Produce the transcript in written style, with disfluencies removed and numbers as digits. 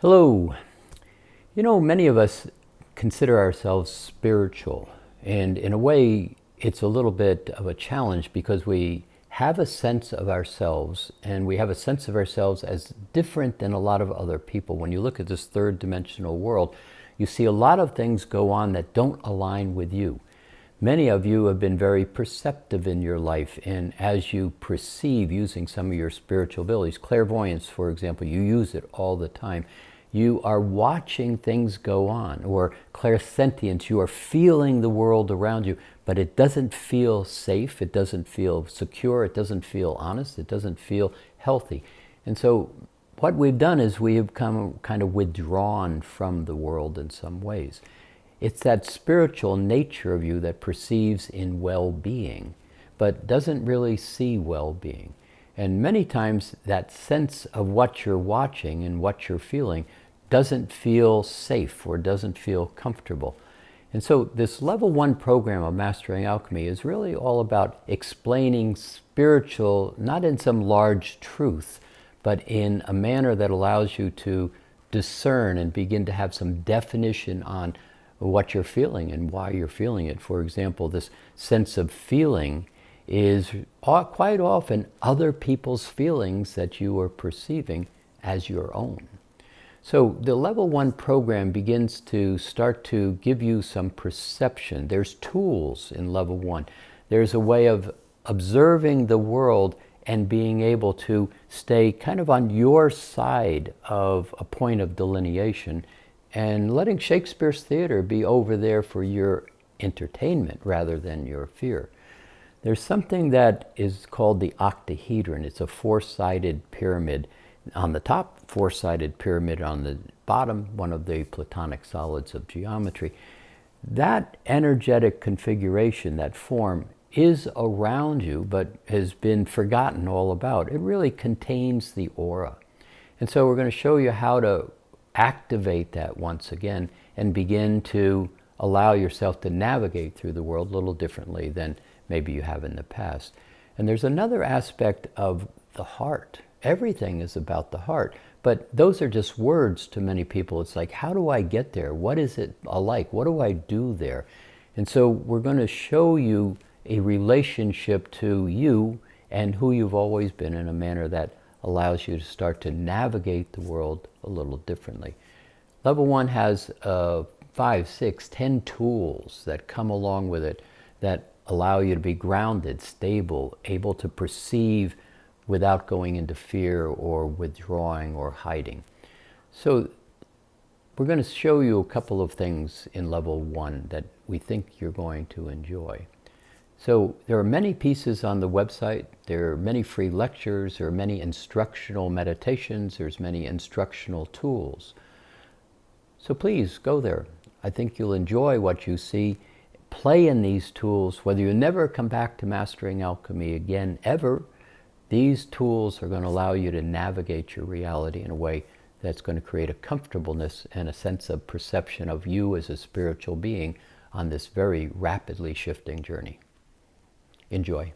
Hello. You know, many of us consider ourselves spiritual, and in a way, it's a little bit of a challenge because we have a sense of ourselves, and we have a sense of ourselves as different than a lot of other people. When you look at this third dimensional world, you see a lot of things go on that don't align with you. Many of you have been very perceptive in your life, and as you perceive using some of your spiritual abilities, clairvoyance, for example, you use it all the time. You are watching things go on, or clairsentience, you are feeling the world around you, but it doesn't feel safe, it doesn't feel secure, it doesn't feel honest, it doesn't feel healthy. And so what we've done is we have kind of withdrawn from the world in some ways. It's that spiritual nature of you that perceives in well-being, but doesn't really see well-being. And many times that sense of what you're watching and what you're feeling doesn't feel safe or doesn't feel comfortable. And so this level 1 program of Mastering Alchemy is really all about explaining spiritual, not in some large truth, but in a manner that allows you to discern and begin to have some definition on what you're feeling and why you're feeling it. For example, this sense of feeling is quite often other people's feelings that you are perceiving as your own. So the level 1 program begins to start to give you some perception. There's tools in level 1. There's a way of observing the world and being able to stay kind of on your side of a point of delineation and letting Shakespeare's theater be over there for your entertainment rather than your fear. There's something that is called the octahedron. It's a 4-sided pyramid. On the top, 4-sided pyramid. On the bottom, one of the Platonic solids of geometry. That energetic configuration, that form, is around you but has been forgotten all about. It really contains the aura. And so we're going to show you how to activate that once again and begin to allow yourself to navigate through the world a little differently than maybe you have in the past. And there's another aspect of the heart. Everything is about the heart, but those are just words to many people. It's like, how do I get there? What is it like? What do I do there? And so we're going to show you a relationship to you and who you've always been in a manner that allows you to start to navigate the world a little differently. Level 1 has 5, 6, 10 tools that come along with it that allow you to be grounded, stable, able to perceive without going into fear or withdrawing or hiding. So we're going to show you a couple of things in level 1 that we think you're going to enjoy. So there are many pieces on the website. There are many free lectures. There are many instructional meditations. There's many instructional tools. So please go there. I think you'll enjoy what you see. Play in these tools. Whether you never come back to Mastering Alchemy again, ever, these tools are going to allow you to navigate your reality in a way that's going to create a comfortableness and a sense of perception of you as a spiritual being on this very rapidly shifting journey. Enjoy.